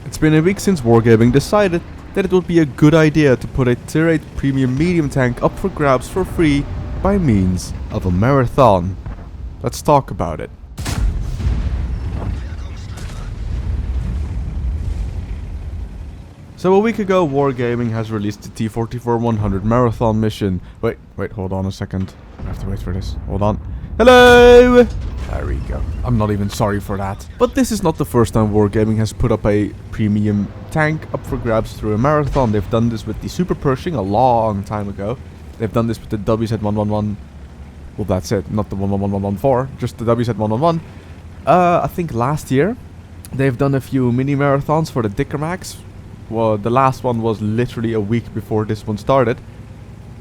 It's been a week since Wargaming decided that it would be a good idea to put a Tier 8 premium medium tank up for grabs for free by means of a marathon. Let's talk about it. So a week ago, Wargaming has released the T-44-100 marathon mission. Wait, hold on a second. I have to wait for this. Hold on. Hello! There we go. I'm not even sorry for that. But this is not the first time Wargaming has put up a premium tank up for grabs through a marathon. They've done this with the Super Pershing a long time ago. They've done this with the WZ-111. Well, that's it. Not the 11114, just the WZ-111. I think last year, they've done a few mini marathons for the Dicker Max. Well, the last one was literally a week before this one started.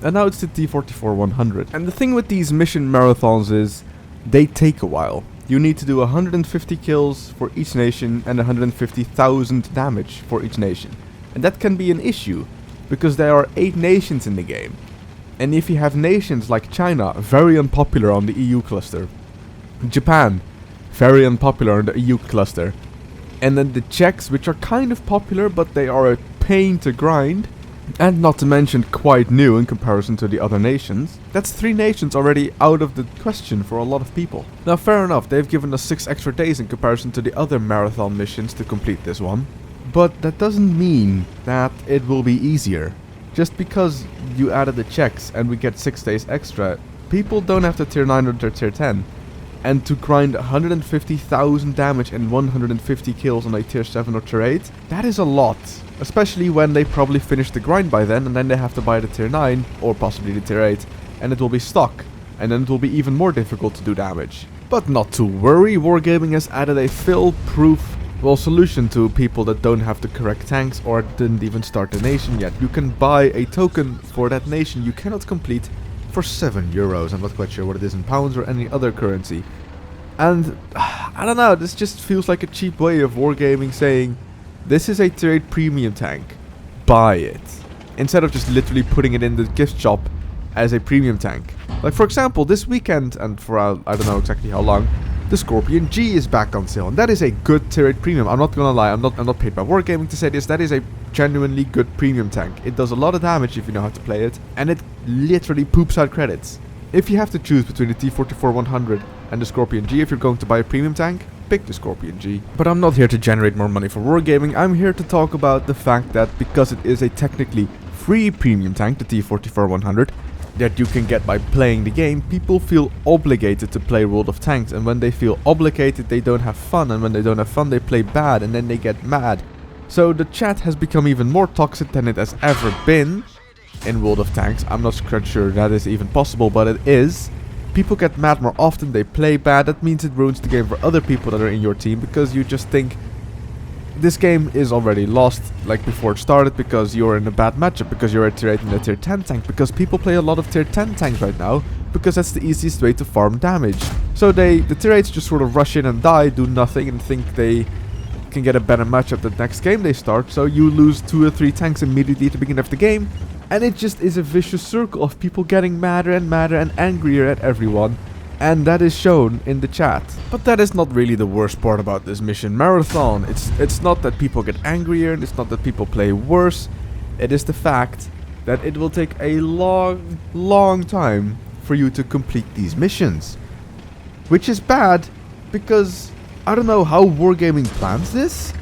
And now it's the T-44-100. And the thing with these mission marathons is, they take a while. You need to do 150 kills for each nation and 150,000 damage for each nation. And that can be an issue, because there are 8 nations in the game. And if you have nations like China, very unpopular on the EU cluster. Japan, very unpopular on the EU cluster. And then the Czechs, which are kind of popular, but they are a pain to grind. And not to mention quite new in comparison to the other nations. That's 3 nations already out of the question for a lot of people. Now fair enough, they've given us 6 extra days in comparison to the other marathon missions to complete this one. But that doesn't mean that it will be easier. Just because you added the Czechs and we get 6 days extra, people don't have to tier 9 or tier 10. And to grind 150,000 damage and 150 kills on a tier 7 or tier 8, that is a lot. Especially when they probably finish the grind by then, and then they have to buy the tier 9, or possibly the tier 8, and it will be stuck. And then it will be even more difficult to do damage. But not to worry, Wargaming has added a fill-proof solution to people that don't have the correct tanks or didn't even start the nation yet. You can buy a token for that nation you cannot complete for €7. I'm not quite sure what it is in pounds or any other currency. And I don't know, this just feels like a cheap way of Wargaming saying, this is a tier 8 premium tank, buy it. Instead of just literally putting it in the gift shop as a premium tank. Like for example, this weekend, and for I don't know exactly how long, the Scorpion G is back on sale. And that is a good tier 8 premium. I'm not gonna lie, I'm not paid by Wargaming to say this. That is a genuinely good premium tank. It does a lot of damage if you know how to play it. And it literally poops out credits. If you have to choose between the T-44-100 and the Scorpion G if you're going to buy a premium tank, pick the Scorpion G. But I'm not here to generate more money for Wargaming. I'm here to talk about the fact that because it is a technically free premium tank, the T-44-100, that you can get by playing the game, people feel obligated to play World of Tanks. And when they feel obligated, they don't have fun. And when they don't have fun, they play bad and then they get mad. So the chat has become even more toxic than it has ever been in World of Tanks. I'm not quite sure that is even possible, but it is. People get mad more often, they play bad. That means it ruins the game for other people that are in your team, because you just think this game is already lost like before it started because you're in a bad matchup, because you're a tier 8 and a tier 10 tank, because people play a lot of tier 10 tanks right now because that's the easiest way to farm damage. So the tier 8s just sort of rush in and die, do nothing, and think they can get a better matchup the next game they start. So you lose 2 or 3 tanks immediately at the beginning of the game. And it just is a vicious circle of people getting madder and madder and angrier at everyone. And that is shown in the chat. But that is not really the worst part about this mission marathon. It's not that people get angrier, and it's not that people play worse. It is the fact that it will take a long time for you to complete these missions. Which is bad, because I don't know how Wargaming plans this,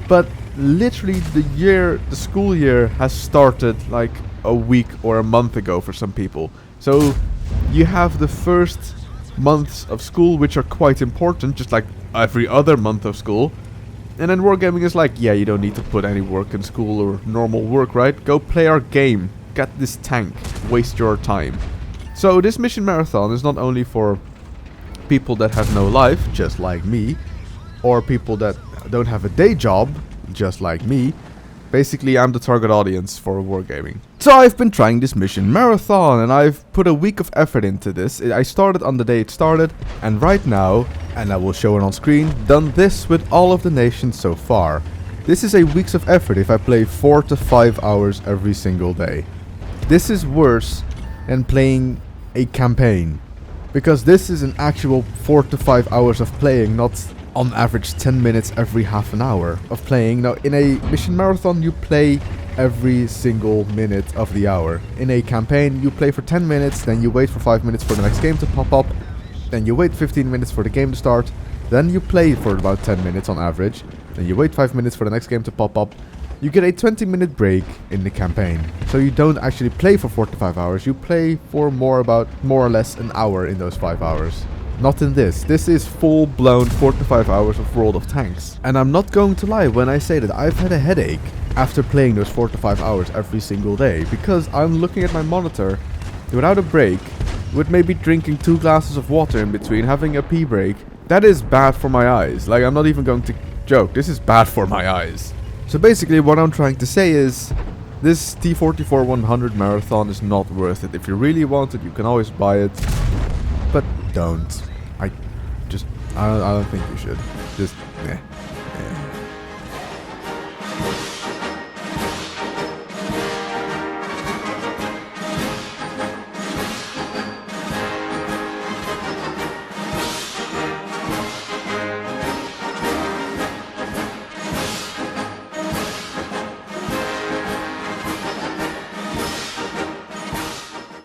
but literally the school year has started like a week or a month ago for some people. So you have the first months of school, which are quite important, just like every other month of school. And then Wargaming is like, yeah, you don't need to put any work in school or normal work, right? Go play our game. Get this tank. Waste your time. So this mission marathon is not only for people that have no life, just like me, or people that don't have a day job, just like me. Basically, I'm the target audience for Wargaming. So I've been trying this mission marathon, and I've put a week of effort into this. I started on the day it started, and right now, and I will show it on screen, done this with all of the nations so far. This is a week's of effort if I play 4 to 5 hours every single day. This is worse than playing a campaign, because this is an actual 4 to 5 hours of playing, not on average 10 minutes every half an hour of playing. Now, in a mission marathon, you play every single minute of the hour. In a campaign, you play for 10 minutes, then you wait for 5 minutes for the next game to pop up, then you wait 15 minutes for the game to start, then you play for about 10 minutes on average, then you wait 5 minutes for the next game to pop up. You get a 20-minute break in the campaign. So you don't actually play for 45 hours, you play for more or less an hour in those 5 hours. Not in this. This is full-blown 45 hours of World of Tanks. And I'm not going to lie when I say that I've had a headache after playing those 45 hours every single day, because I'm looking at my monitor without a break, with maybe drinking 2 glasses of water in between, having a pee break. That is bad for my eyes. Like, I'm not even going to joke. This is bad for my eyes. So basically what I'm trying to say is, this T-44-100 marathon is not worth it. If you really want it, you can always buy it. But don't. I don't think you should. Just,